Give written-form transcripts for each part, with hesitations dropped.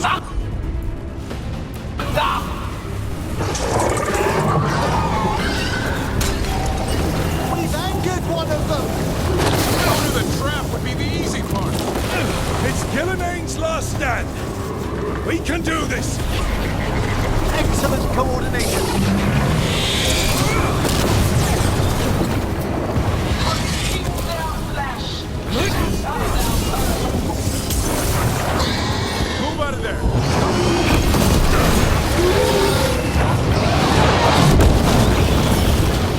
We've angered one of them! Under the trap would be the easy part. It's Gillimain's last stand. We can do this. Excellent coordination. Move out of there.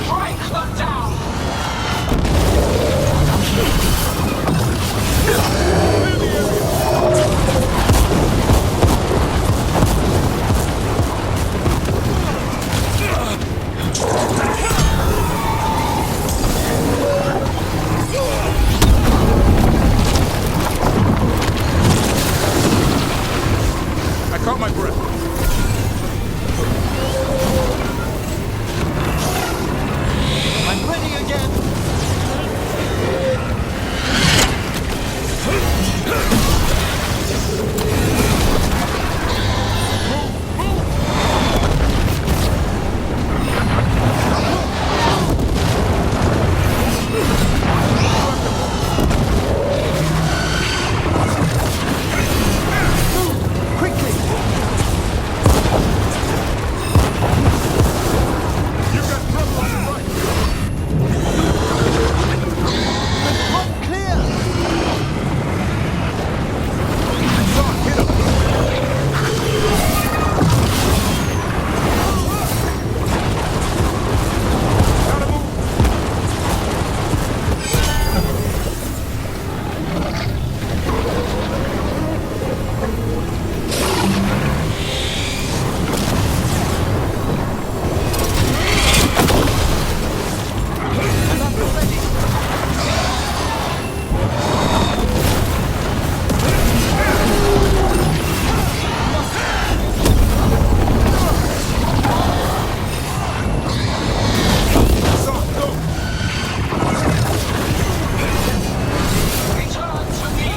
Break them down! Clear the area. I caught my breath. I'm ready again. Quickly! You've got trouble on the right. Front clear! Son, hit him. Gotta move. Son, go. Return to me!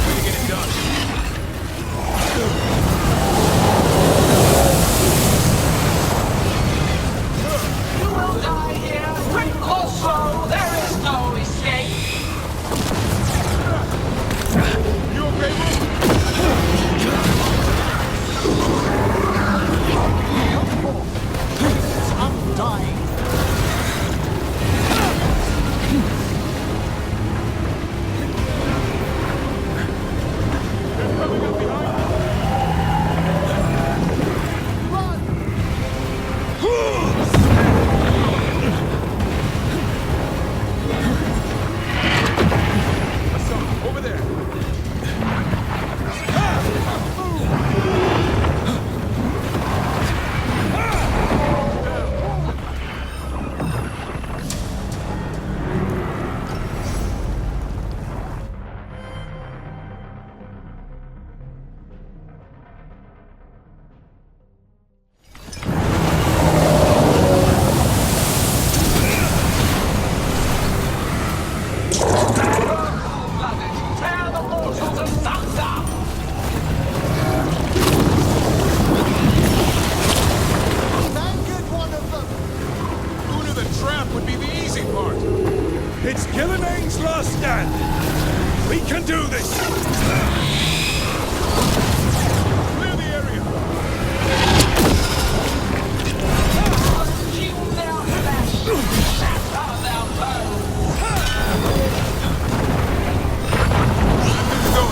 Way to get it done. You will die here, quick or slow, there is no escape! You okay, Luke? I'm dying. They're coming up behind you. Son, over there. Tear the mortals asunder! We've angered one of them! Under the trap would be the easy part. It's Gillimain's last stand. We can do this. Clear the area. Consume their flesh! Shatter their bones! Go.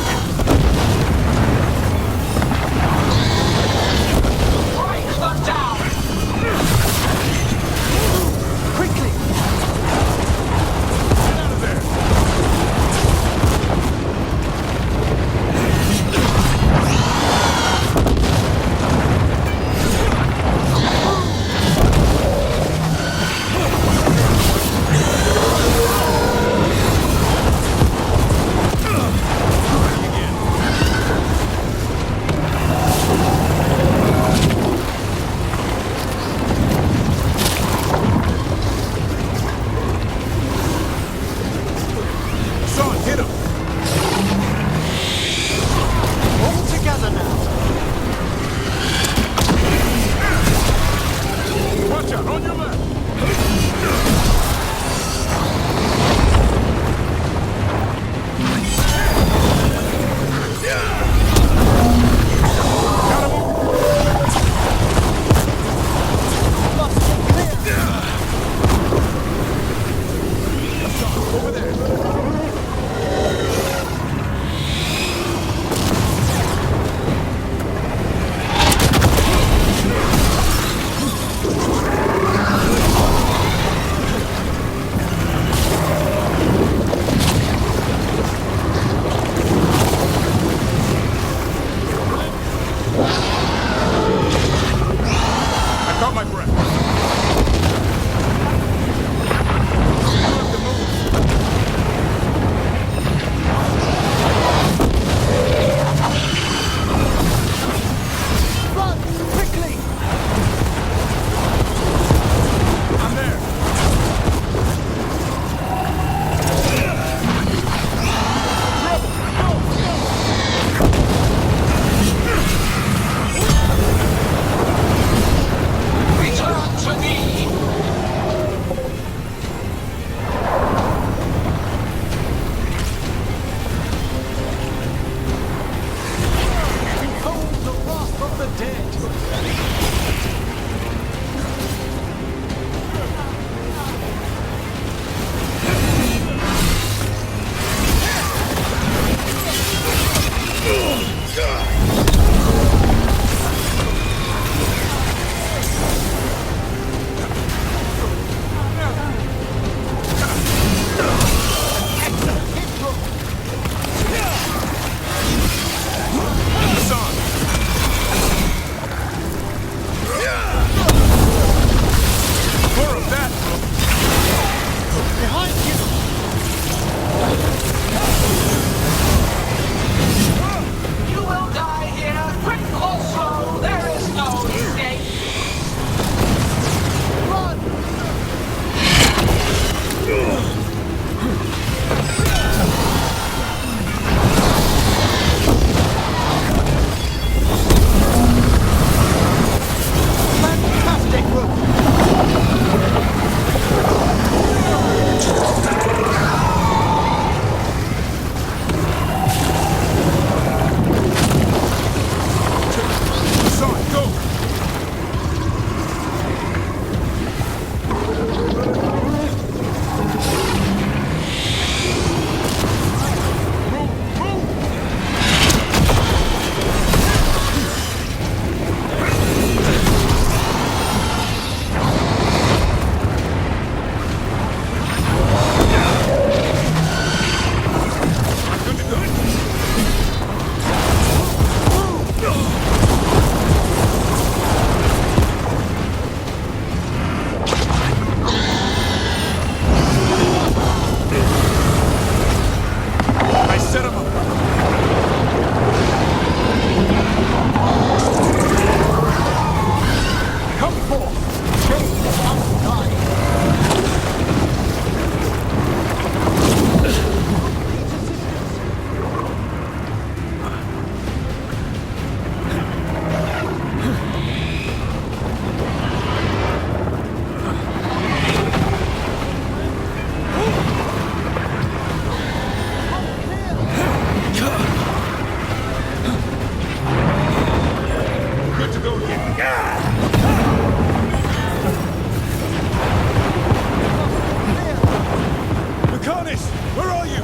are you?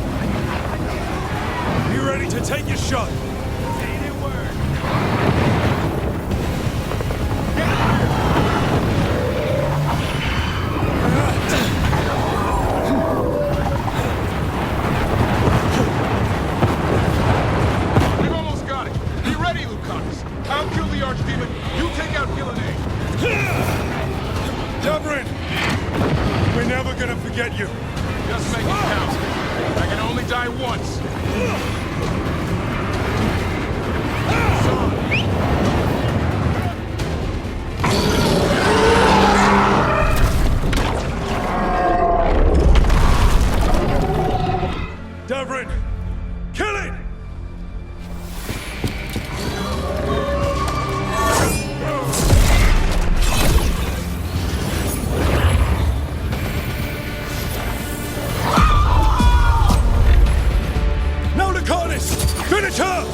You ready to take your shot? Ain't it word? We've almost got it. Be ready, Lucanus. I'll kill the Archdemon. You take out Gillenay. Dubrin! We're never gonna forget you. Just make it count. I can only die once. Dubrin! Kill it! Now Lucanus! Finish her!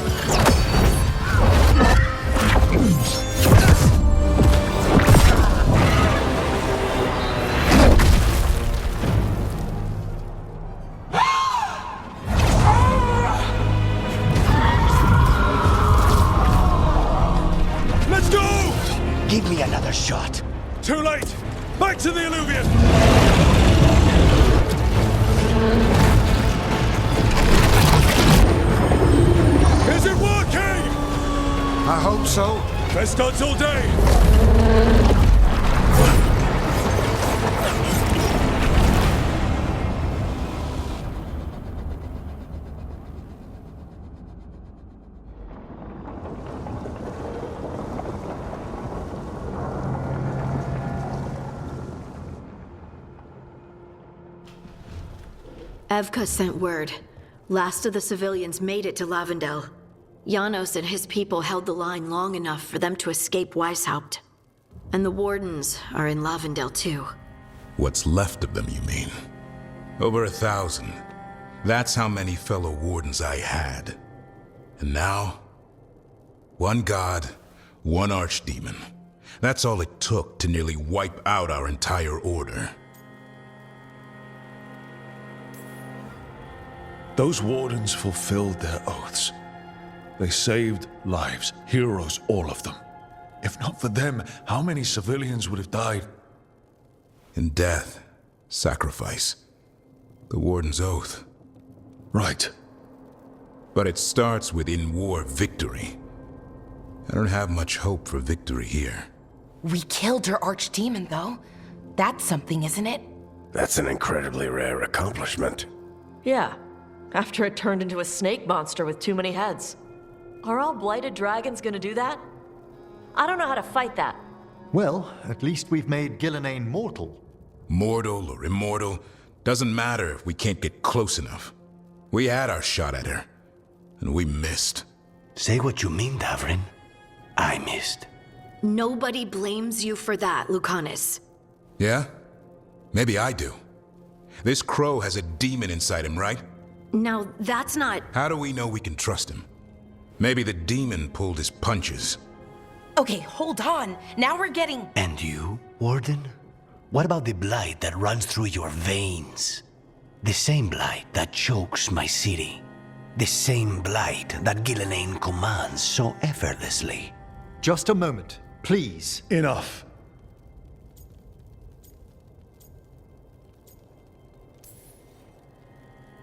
Let's go! Give me another shot. Too late! Back to the Illuvian! Is it working? I hope so. Best odds all day! Evka sent word. Last of the civilians made it to Lavendel. Janos and his people held the line long enough for them to escape Weishaupt. And the Wardens are in Lavendel too. What's left of them, you mean? Over 1,000. That's how many fellow Wardens I had. And now? One god, one archdemon. That's all it took to nearly wipe out our entire order. Those Wardens fulfilled their oaths. They saved lives, heroes, all of them. If not for them, how many civilians would have died? In death, sacrifice. The Warden's oath. Right. But it starts with in-war victory. I don't have much hope for victory here. We killed her archdemon, though. That's something, isn't it? That's an incredibly rare accomplishment. Yeah, after it turned into a snake monster with too many heads. Are all blighted dragons gonna do that? I don't know how to fight that. Well, at least we've made Gillenane mortal. Mortal or immortal, doesn't matter if we can't get close enough. We had our shot at her, and we missed. Say what you mean, Davrin. I missed. Nobody blames you for that, Lucanus. Yeah? Maybe I do. This crow has a demon inside him, right? Now, that's not... How do we know we can trust him? Maybe the demon pulled his punches. Okay, hold on. Now we're getting... And you, Warden? What about the blight that runs through your veins? The same blight that chokes my city. The same blight that Gillenane commands so effortlessly. Just a moment, please. Enough.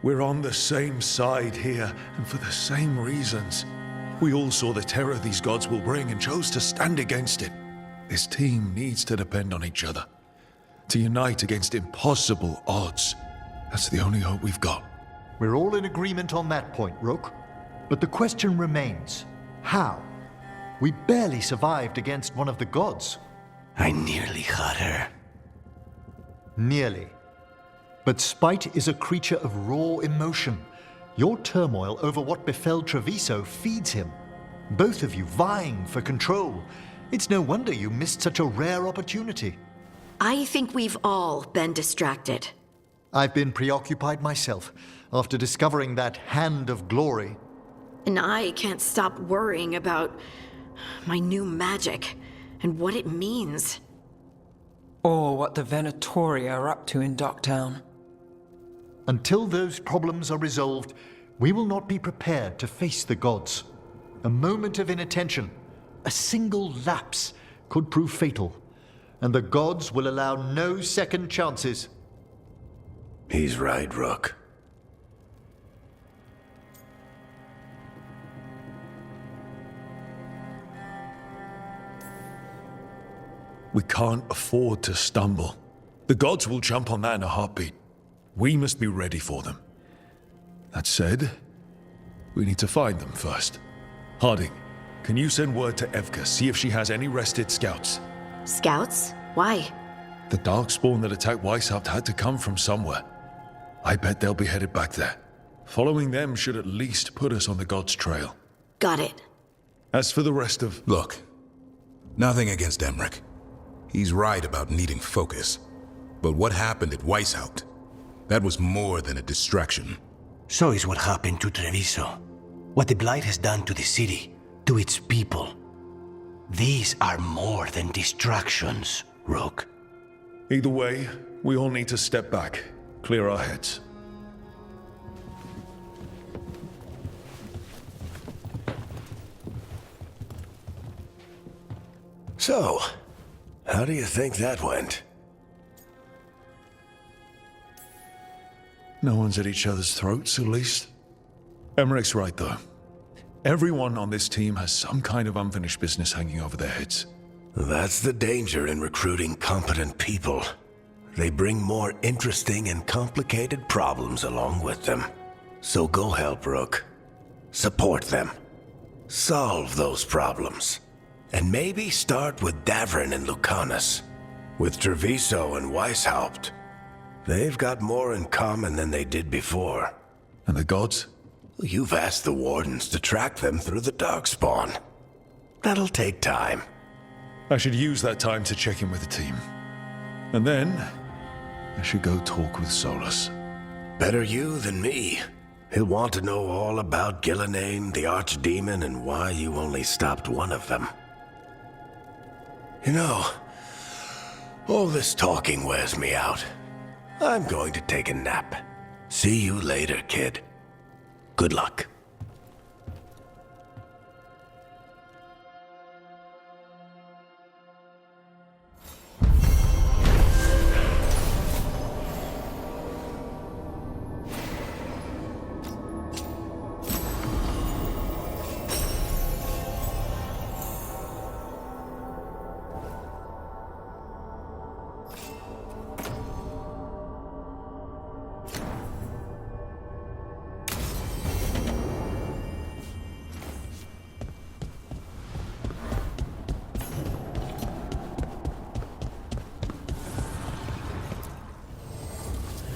We're on the same side here, and for the same reasons. We all saw the terror these gods will bring and chose to stand against it. This team needs to depend on each other. To unite against impossible odds. That's the only hope we've got. We're all in agreement on that point, Rook. But the question remains, how? We barely survived against one of the gods. I nearly had her. Nearly. But spite is a creature of raw emotion. Your turmoil over what befell Treviso feeds him. Both of you vying for control. It's no wonder you missed such a rare opportunity. I think we've all been distracted. I've been preoccupied myself after discovering that hand of glory. And I can't stop worrying about my new magic and what it means. Or what the Venatori are up to in Docktown. Until those problems are resolved, we will not be prepared to face the gods. A moment of inattention, a single lapse, could prove fatal, and the gods will allow no second chances. He's right, Rook. We can't afford to stumble. The gods will jump on that in a heartbeat. We must be ready for them. That said, we need to find them first. Harding, can you send word to Evka, see if she has any rested scouts? Scouts? Why? The Darkspawn that attacked Weishaupt had to come from somewhere. I bet they'll be headed back there. Following them should at least put us on the gods' trail. Got it. As for the rest of... Look, nothing against Emmerich. He's right about needing focus. But what happened at Weishaupt? That was more than a distraction. So is what happened to Treviso. What the Blight has done to the city, to its people. These are more than distractions, Rook. Either way, we all need to step back, clear our heads. So, how do you think that went? No one's at each other's throats, at least. Emmerich's right, though. Everyone on this team has some kind of unfinished business hanging over their heads. That's the danger in recruiting competent people. They bring more interesting and complicated problems along with them. So go help, Rook. Support them. Solve those problems. And maybe start with Davrin and Lucanus. With Treviso and Weishaupt. They've got more in common than they did before. And the gods? You've asked the Wardens to track them through the Darkspawn. That'll take time. I should use that time to check in with the team. And then, I should go talk with Solus. Better you than me. He'll want to know all about Gillenane, the Archdemon, and why you only stopped one of them. You know, all this talking wears me out. I'm going to take a nap. See you later, kid. Good luck.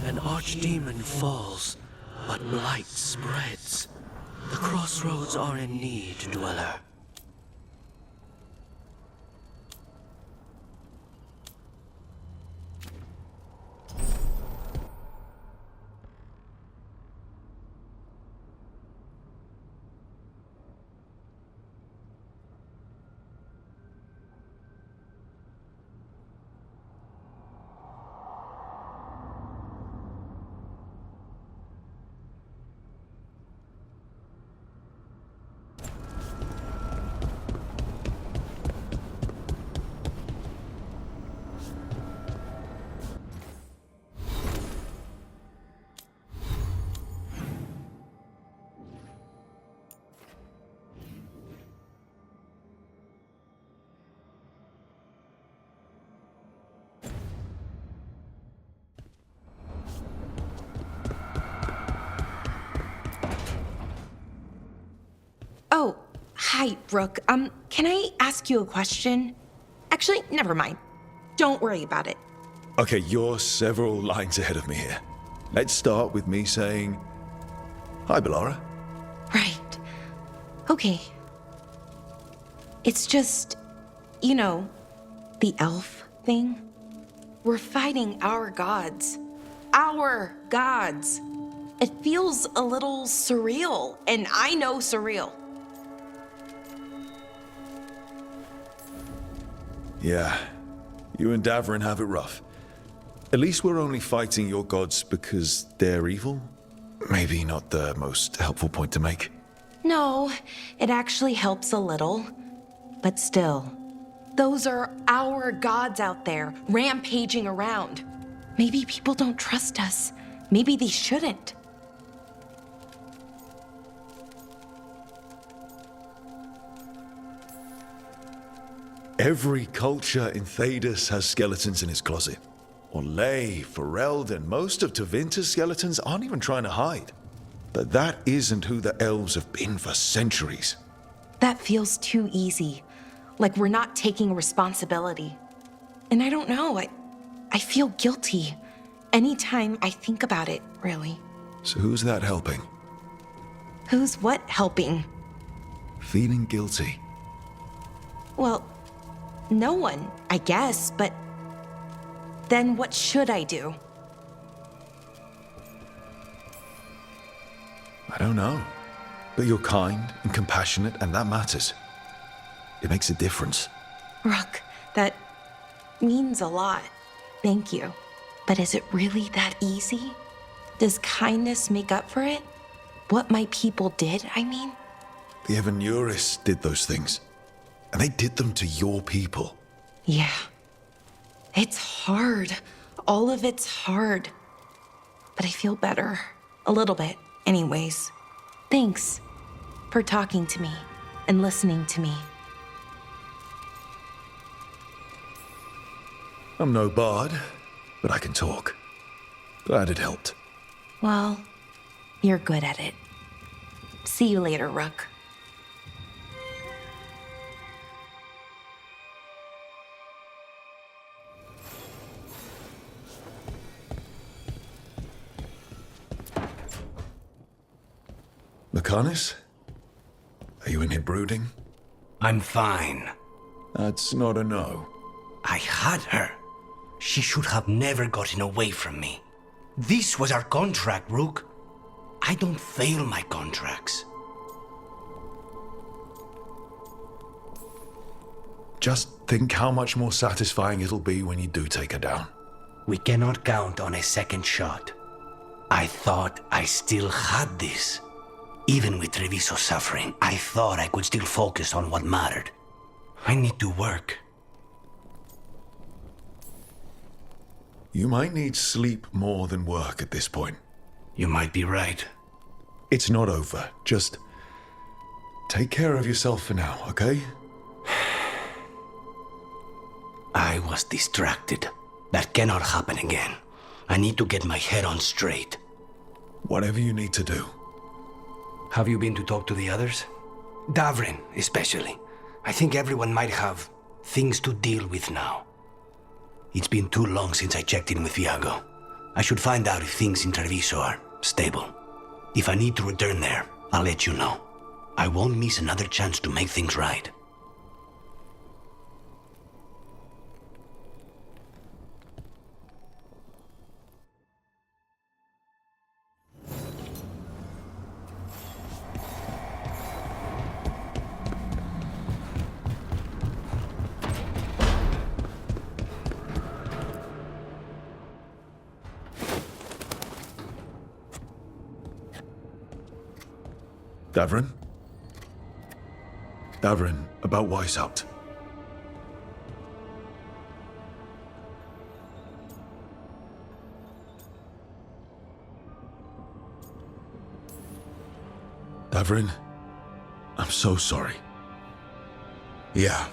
An archdemon falls, but blight spreads. The crossroads are in need, Dweller. Oh, hi, Rook. Can I ask you a question? Actually, never mind. Don't worry about it. Okay, you're several lines ahead of me here. Let's start with me saying, hi, Bellara. Right. Okay. It's just, you know, the elf thing. We're fighting our gods. Our gods. It feels a little surreal, and I know surreal. Yeah, you and Davrin have it rough. At least we're only fighting your gods because they're evil? Maybe not the most helpful point to make. No, it actually helps a little. But still, those are our gods out there, rampaging around. Maybe people don't trust us. Maybe they shouldn't. Every culture in Thedas has skeletons in its closet. Orlais, Ferelden, most of Tevinter's skeletons aren't even trying to hide. But that isn't who the elves have been for centuries. That feels too easy. Like we're not taking responsibility. And I don't know, I feel guilty anytime I think about it, really. So who's that helping? Who's what helping? Feeling guilty. Well, no one, I guess, but then what should I do? I don't know. But you're kind and compassionate, and that matters. It makes a difference. Rook, that means a lot. Thank you. But is it really that easy? Does kindness make up for it? What my people did, I mean? The Evanuris did those things. And they did them to your people. Yeah. It's hard. All of it's hard. But I feel better. A little bit, anyways. Thanks for talking to me and listening to me. I'm no bard, but I can talk. Glad it helped. Well, you're good at it. See you later, Rook. Mechanis? Are you in here brooding? I'm fine. That's not a no. I had her. She should have never gotten away from me. This was our contract, Rook. I don't fail my contracts. Just think how much more satisfying it'll be when you do take her down. We cannot count on a second shot. I thought I still had this. Even with Treviso suffering, I thought I could still focus on what mattered. I need to work. You might need sleep more than work at this point. You might be right. It's not over. Just take care of yourself for now, okay? I was distracted. That cannot happen again. I need to get my head on straight. Whatever you need to do. Have you been to talk to the others? Davrin, especially. I think everyone might have things to deal with now. It's been too long since I checked in with Viago. I should find out if things in Treviso are stable. If I need to return there, I'll let you know. I won't miss another chance to make things right. Davrin? Davrin, about Weishaupt. Davrin, I'm so sorry. Yeah.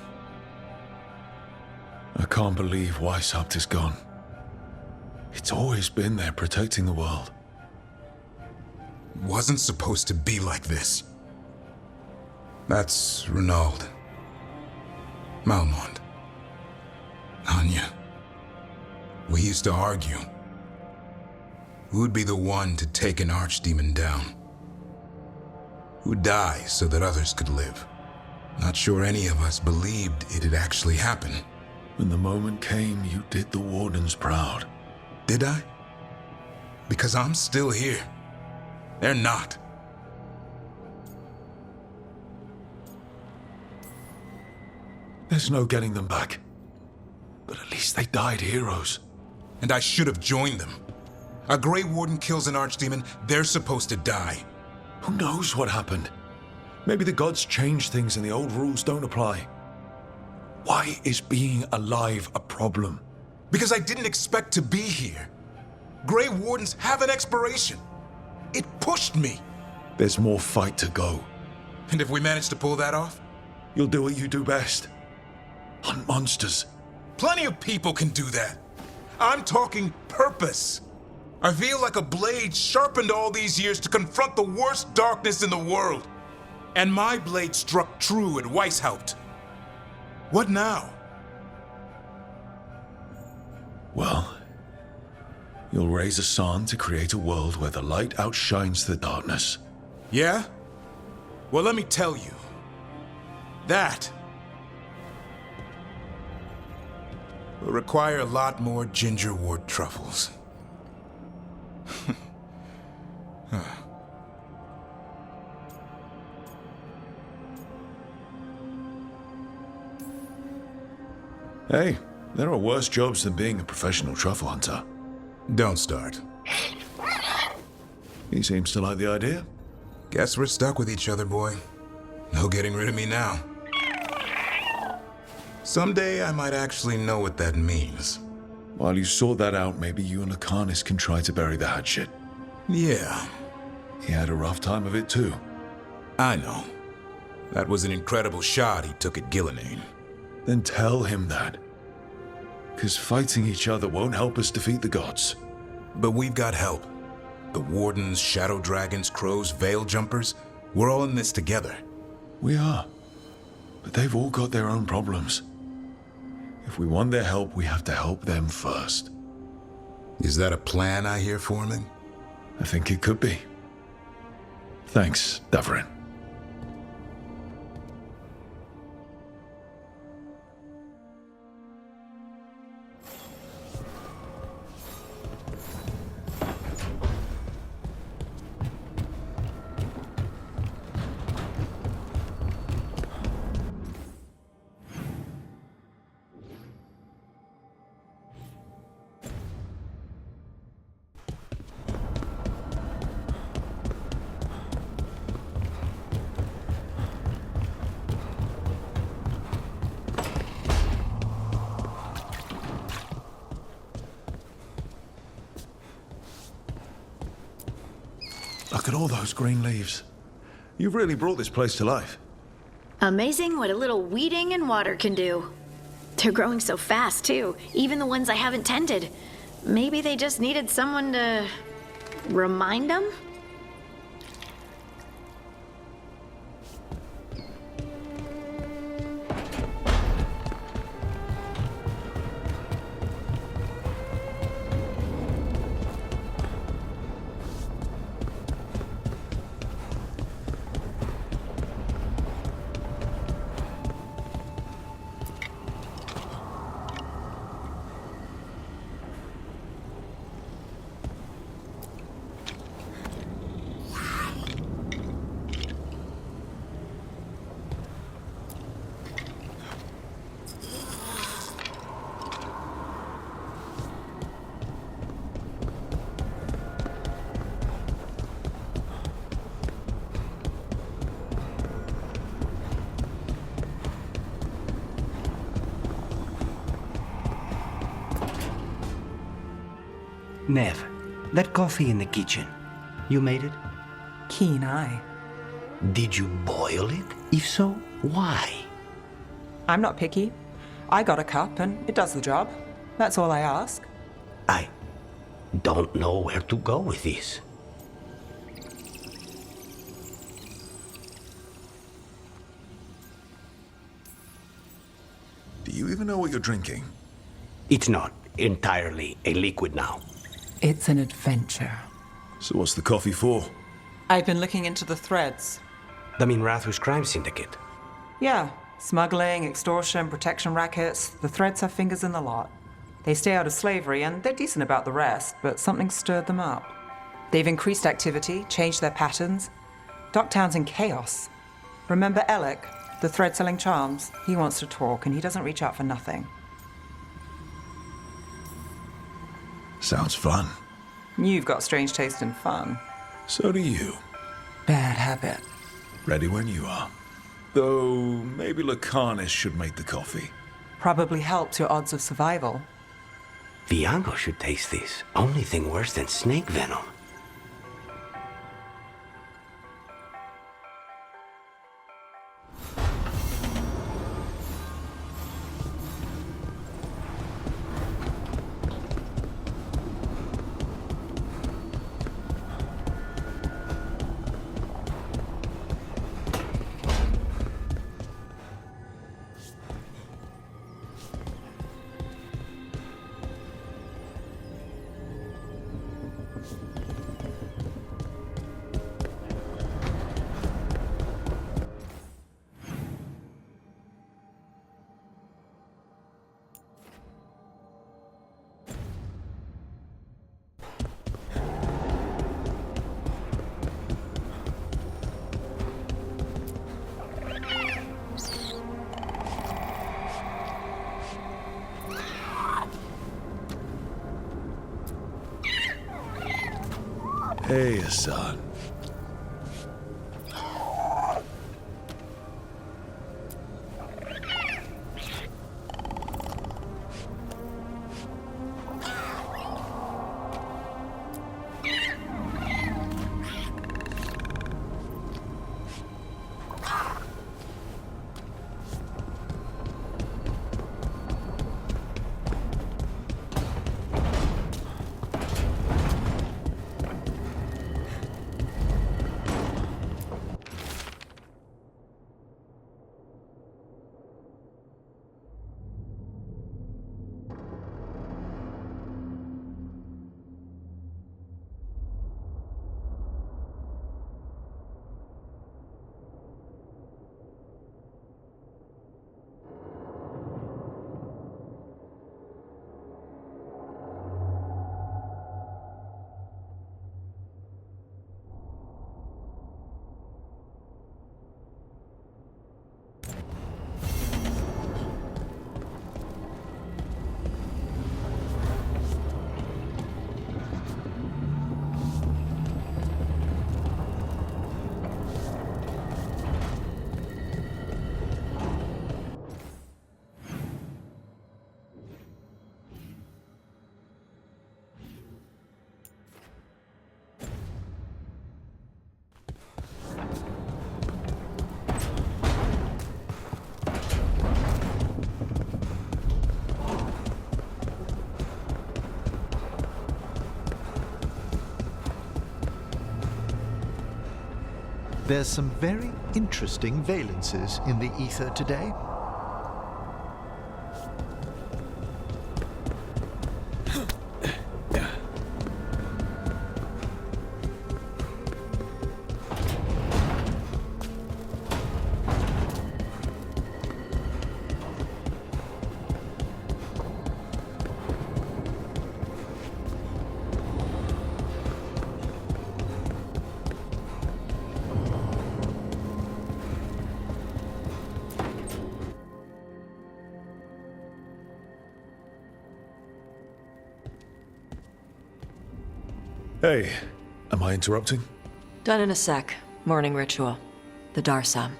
I can't believe Weishaupt is gone. It's always been there protecting the world. Wasn't supposed to be like this. That's Renaud. Malmont. Anya. We used to argue. Who'd be the one to take an archdemon down? Who'd die so that others could live? Not sure any of us believed it'd actually happen. When the moment came, you did the Wardens proud. Did I? Because I'm still here. They're not. There's no getting them back. But at least they died heroes. and I should have joined them. A Grey Warden kills an Archdemon, they're supposed to die. Who knows what happened? Maybe the gods changed things and the old rules don't apply. Why is being alive a problem? Because I didn't expect to be here. Grey Wardens have an expiration. It pushed me. There's more fight to go. And if we manage to pull that off? You'll do what you do best. Hunt monsters. Plenty of people can do that. I'm talking purpose. I feel like a blade sharpened all these years to confront the worst darkness in the world. And my blade struck true at Weishaupt. What now? Well, you'll raise a sun to create a world where the light outshines the darkness. Yeah? Well, let me tell you. That will require a lot more gingerwort truffles. Hey, there are worse jobs than being a professional truffle hunter. Don't start. He seems to like the idea. Guess we're stuck with each other, boy. No getting rid of me now. Someday I might actually know what that means. While you sort that out, maybe you and Lucanus can try to bury the hatchet. Yeah. He had a rough time of it too. I know. That was an incredible shot he took at Gillenane. Then tell him that. Because fighting each other won't help us defeat the gods. But we've got help. The Wardens, Shadow Dragons, Crows, Veil Jumpers, we're all in this together. We are. But they've all got their own problems. If we want their help, we have to help them first. Is that a plan I hear forming? I think it could be. Thanks, Davarin. Look at all those green leaves. You've really brought this place to life. Amazing what a little weeding and water can do. They're growing so fast, too. Even the ones I haven't tended. Maybe they just needed someone to remind them? Nev, that coffee in the kitchen, you made it? Keen eye. Did you boil it? If so, why? I'm not picky. I got a cup and it does the job. That's all I ask. I don't know where to go with this. Do you even know what you're drinking? It's not entirely a liquid now. It's an adventure. So what's the coffee for? I've been looking into the threads. The Minrathus crime syndicate. Yeah, smuggling, extortion, protection rackets. The threads have fingers in the lot. They stay out of slavery and they're decent about the rest, but something stirred them up. They've increased activity, changed their patterns. Docktown's in chaos. Remember Alec, the thread-selling charms? He wants to talk and he doesn't reach out for nothing. Sounds fun. You've got strange taste in fun. So do you. Bad habit. Ready when you are. Though, maybe Lucanus should make the coffee. Probably helps your odds of survival. Viago should taste this. Only thing worse than snake venom. Hey, Hassan. There's some very interesting valences in the ether today. Hey, am I interrupting? Done in a sec. Morning ritual. The Darsam.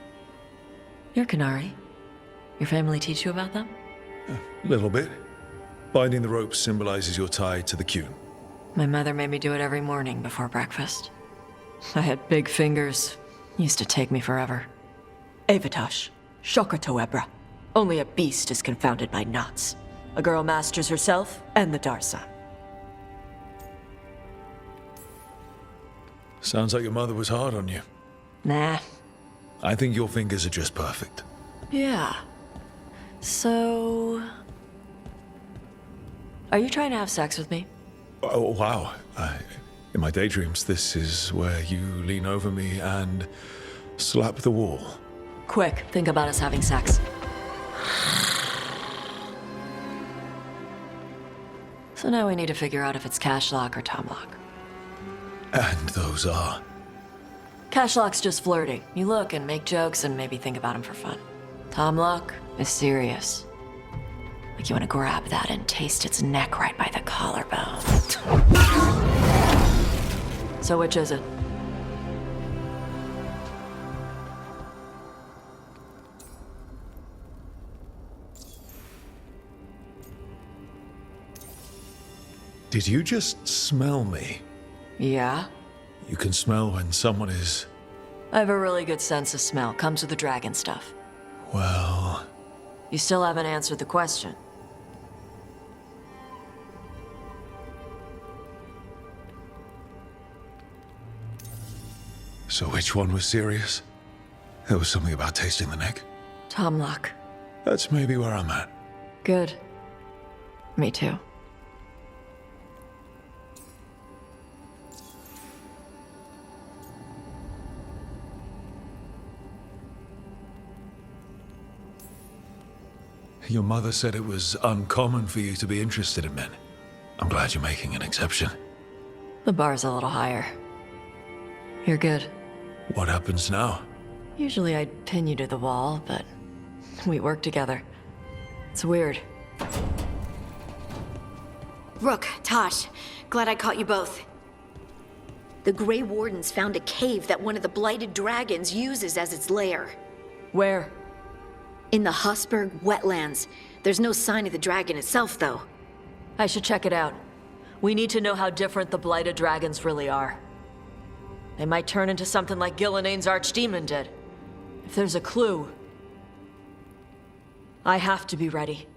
You're Canary. Your family teach you about them? A little bit. Binding the rope symbolizes your tie to the Qun. My mother made me do it every morning before breakfast. I had big fingers. Used to take me forever. Avatash. Shocker Toebra. Only a beast is confounded by knots. A girl masters herself and the Darsam. Sounds like your mother was hard on you. Nah. I think your fingers are just perfect. Yeah. So... Are you trying to have sex with me? Oh, wow. In my daydreams, this is where you lean over me and slap the wall. Quick, think about us having sex. So now we need to figure out if it's Cashlock or Tomlock. And those are... Cashlock's just flirting. You look and make jokes and maybe think about him for fun. Tomlock is serious. I Like you want to grab that and taste its neck right by the collarbone. So which is it? Did you just smell me? Yeah? You can smell when someone is... I have a really good sense of smell. Comes with the dragon stuff. Well... You still haven't answered the question. So which one was serious? There was something about tasting the neck. Tomlock. That's maybe where I'm at. Good. Me too. Your mother said it was uncommon for you to be interested in men. I'm glad you're making an exception. The bar's a little higher. You're good. What happens now? Usually I'd pin you to the wall, but we work together. It's weird. Rook, Tosh, glad I caught you both. The Grey Wardens found a cave that one of the Blighted Dragons uses as its lair. Where? In the Husberg wetlands. There's no sign of the dragon itself, though. I should check it out. We need to know how different the Blighted Dragons really are. They might turn into something like Gillenane's archdemon did. If there's a clue, I have to be ready.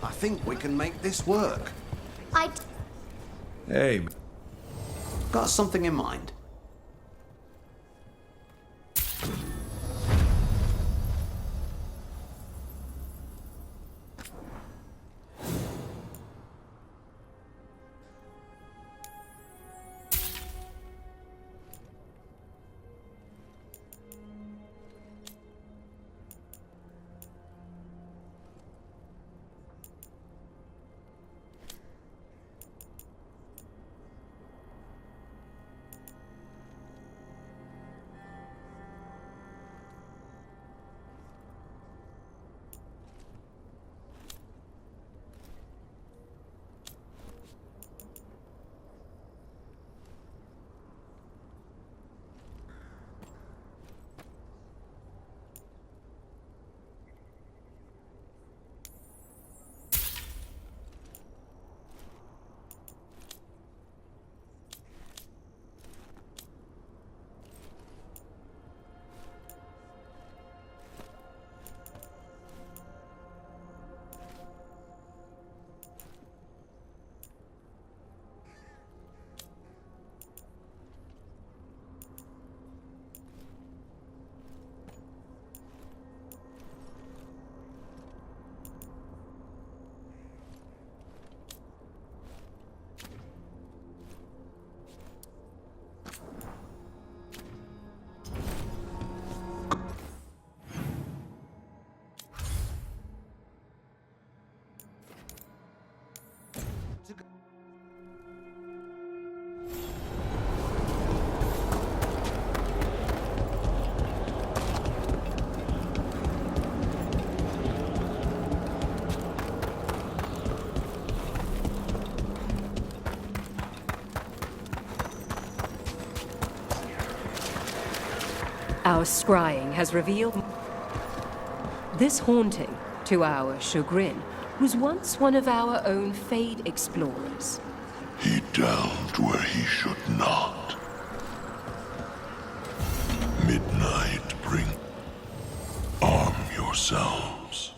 I think we can make this work. Hey. Got something in mind. Our scrying has revealed this haunting, to our chagrin, was once one of our own Fade explorers. He delved where he should not. Midnight, bring... Arm yourselves.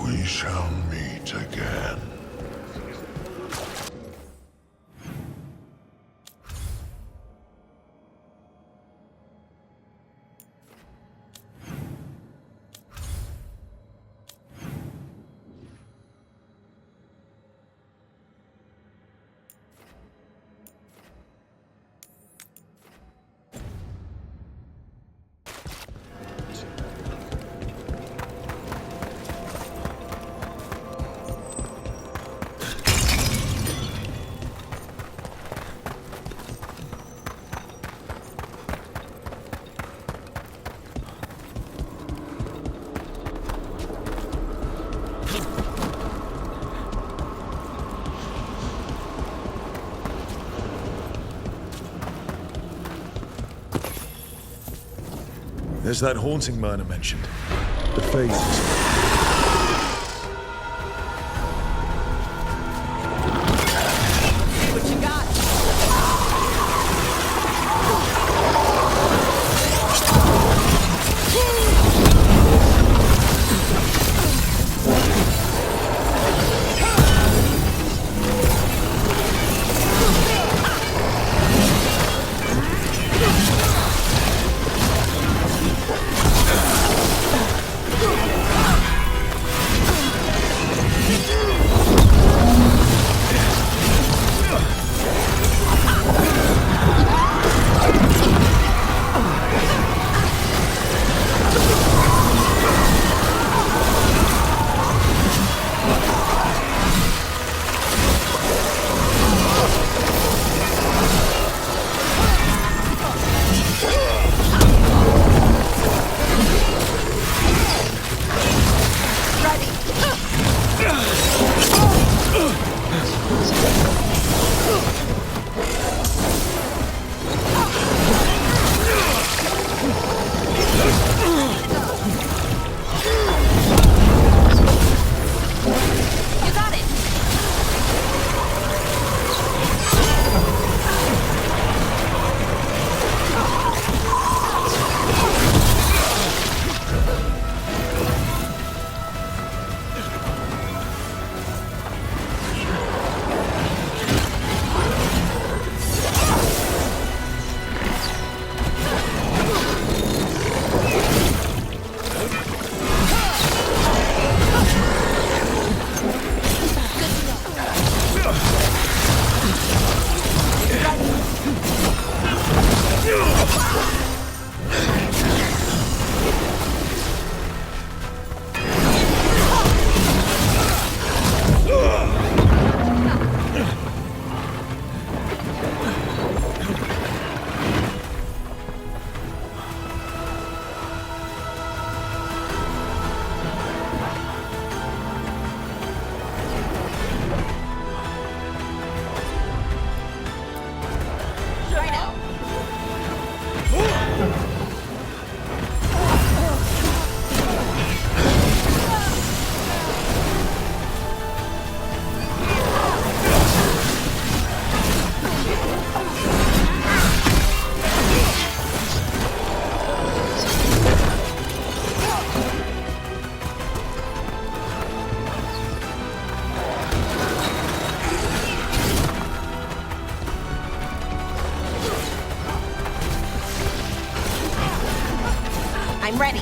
We shall meet again. There's that haunting miner mentioned. The Fade. I'm ready.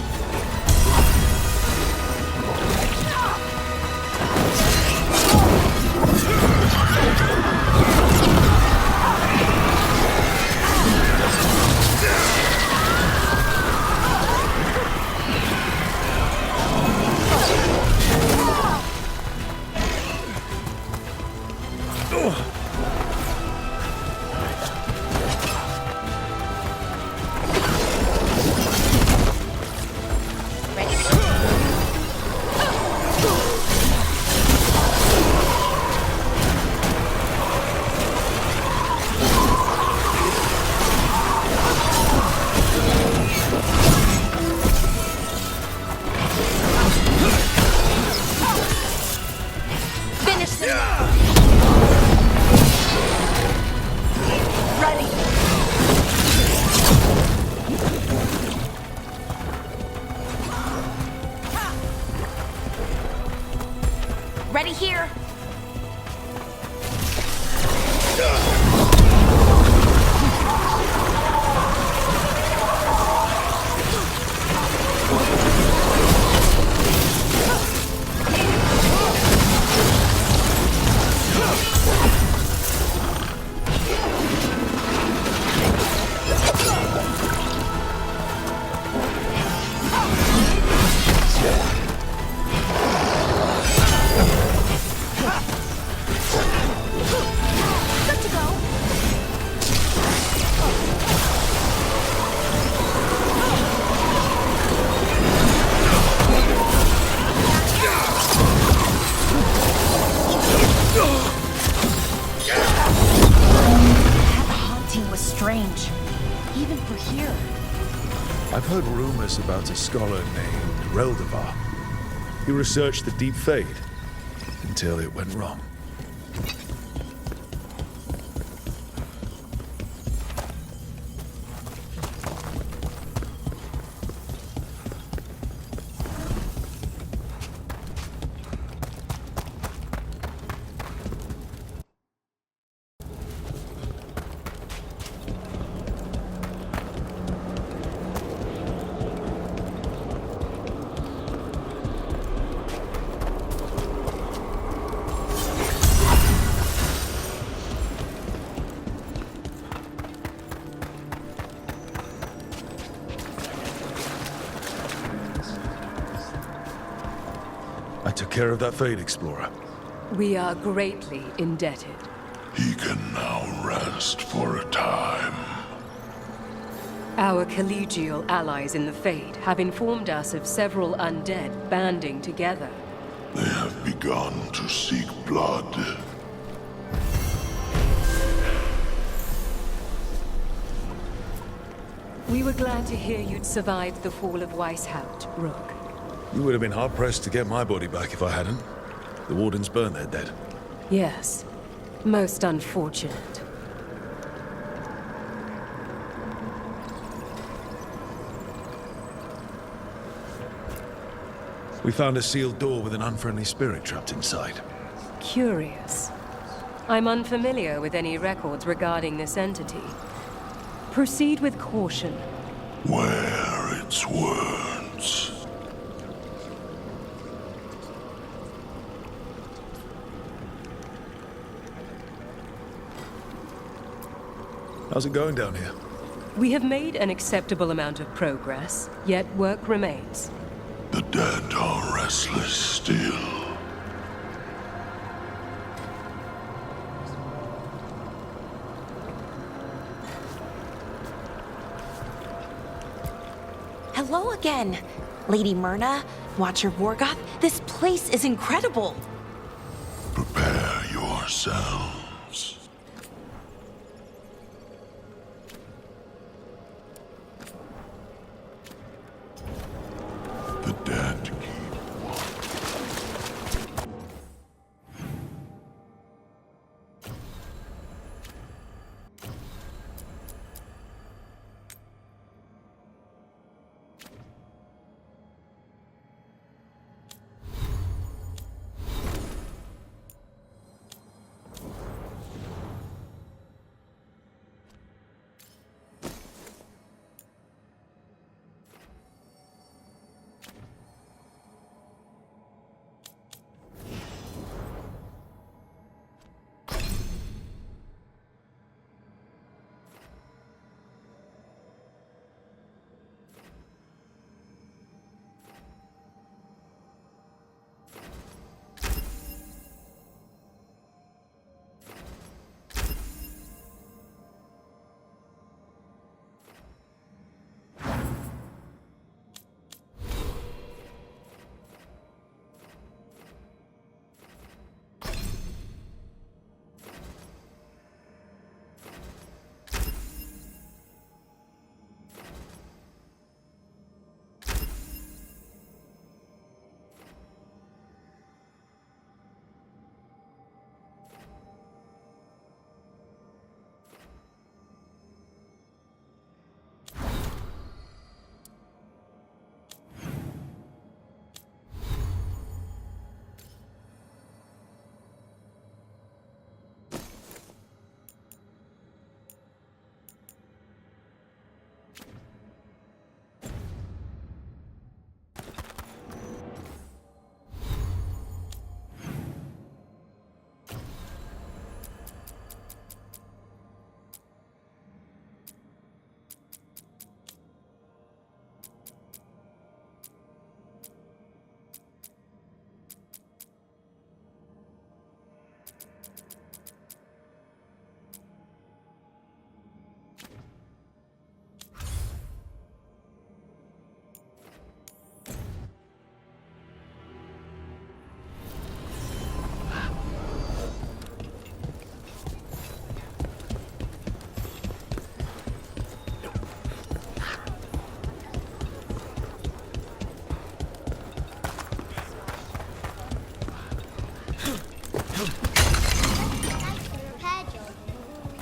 Ready here. Strange, even for here. I've heard rumors about a scholar named Reldevar. He researched the Deep Fade until it went wrong. I took care of that Fade Explorer. We are greatly indebted. He can now rest for a time. Our collegial allies in the Fade have informed us of several undead banding together. They have begun to seek blood. We were glad to hear you'd survived the fall of Weishaupt, Rook. You would have been hard-pressed to get my body back if I hadn't. The Wardens burned their dead. Yes. Most unfortunate. We found a sealed door with an unfriendly spirit trapped inside. Curious. I'm unfamiliar with any records regarding this entity. Proceed with caution. Wear its words. How's it going down here? We have made an acceptable amount of progress, yet work remains. The dead are restless still. Hello again, Lady Myrna, Watcher Vorgoth. This place is incredible. Prepare yourselves. The dead keep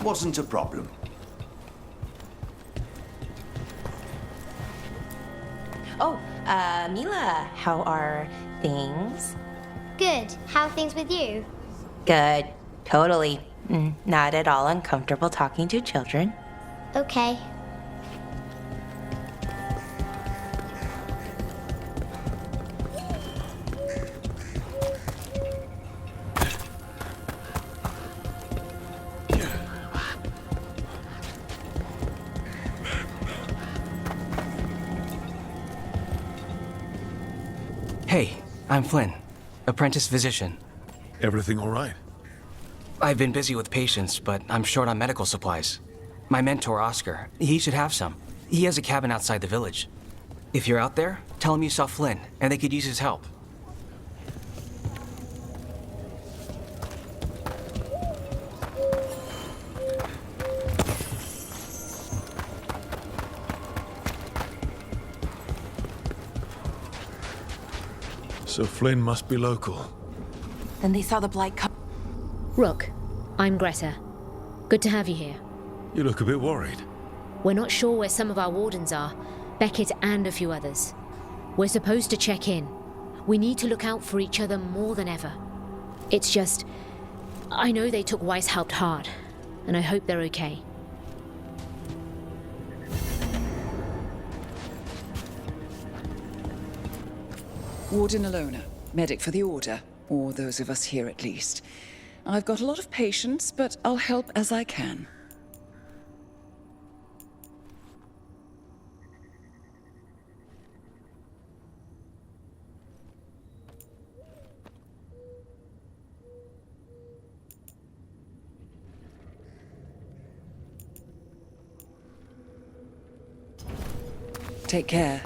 wasn't a problem. Oh, Mila, how are things? Good. How are things with you? Good. Totally. Not at all uncomfortable talking to children. Okay. Hey, I'm Flynn, apprentice physician. Everything all right? I've been busy with patients, but I'm short on medical supplies. My mentor, Oscar, he should have some. He has a cabin outside the village. If you're out there, tell him you saw Flynn, and they could use his help. So Flynn must be local. Then they saw the blight come. Rook, I'm Greta. Good to have you here. You look a bit worried. We're not sure where some of our wardens are, Beckett and a few others. We're supposed to check in. We need to look out for each other more than ever. It's just, I know they took Weishaupt hard, and I hope they're okay. Warden Alona, medic for the Order, or those of us here at least. I've got a lot of patience, but I'll help as I can. Take care.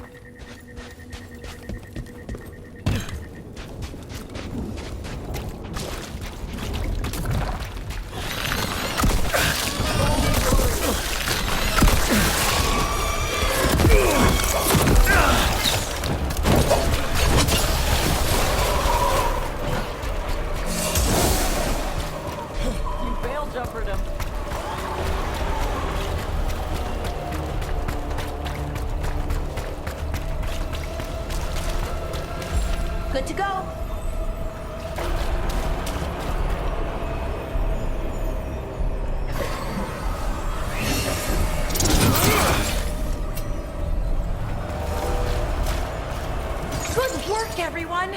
Good to go. Good work, everyone.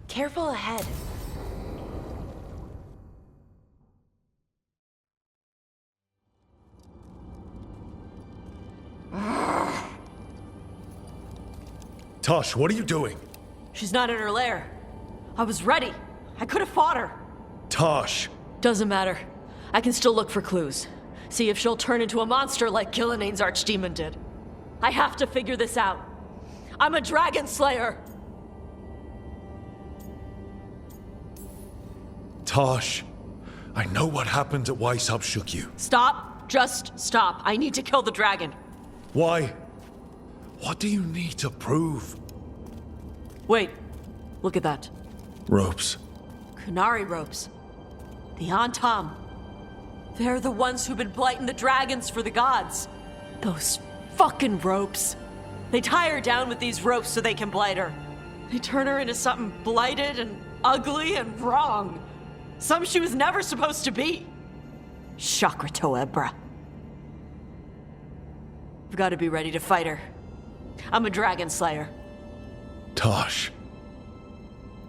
Careful ahead. Tosh, what are you doing? She's not in her lair. I was ready. I could have fought her. Tosh! Doesn't matter. I can still look for clues. See if she'll turn into a monster like Gilneain's archdemon did. I have to figure this out. I'm a dragon slayer. Tosh, I know what happened at Weishaupt shook you. Stop. Just stop. I need to kill the dragon. Why? What do you need to prove? Wait. Look at that. Ropes. Kunari ropes. The Antam. They're the ones who've been blighting the dragons for the gods. Those fucking ropes. They tie her down with these ropes so they can blight her. They turn her into something blighted and ugly and wrong. Some she was never supposed to be. Chakra Toebra. I've got to be ready to fight her. I'm a dragon slayer. Tosh.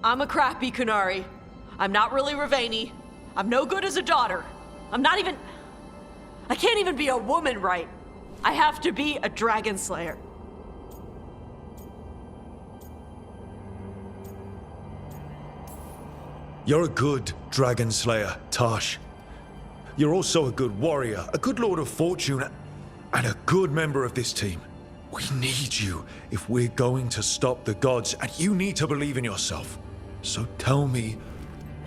I'm a crappy Kunari. I'm not really Ravani. I'm no good as a daughter. I'm not even... I can't even be a woman right. I have to be a dragon slayer. You're a good dragon slayer, Tosh. You're also a good warrior, a good lord of fortune, and a good member of this team. We need you if we're going to stop the gods, and you need to believe in yourself. So tell me,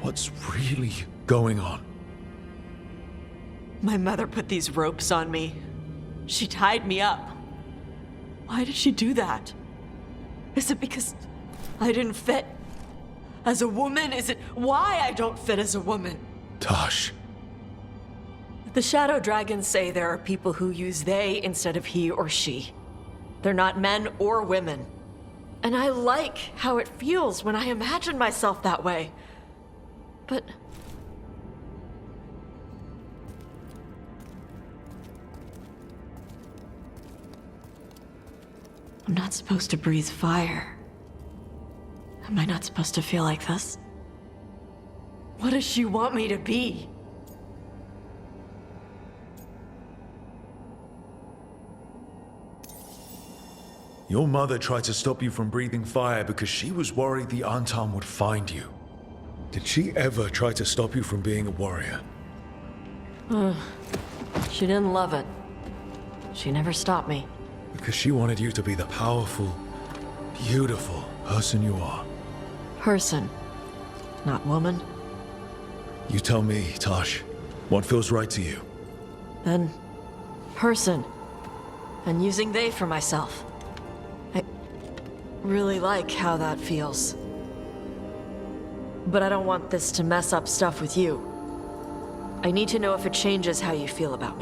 what's really going on? My mother put these ropes on me. She tied me up. Why did she do that? Is it because I didn't fit as a woman? Is it why I don't fit as a woman? Tosh. The Shadow Dragons say there are people who use they instead of he or she. They're not men or women. And I like how it feels when I imagine myself that way. But I'm not supposed to breathe fire. Am I not supposed to feel like this? What does she want me to be? Your mother tried to stop you from breathing fire because she was worried the Antam would find you. Did she ever try to stop you from being a warrior? She didn't love it. She never stopped me. Because she wanted you to be the powerful, beautiful person you are. Person, not woman. You tell me, Tosh, what feels right to you? Then, person. And using they for myself. I really like how that feels. But I don't want this to mess up stuff with you. I need to know if it changes how you feel about me.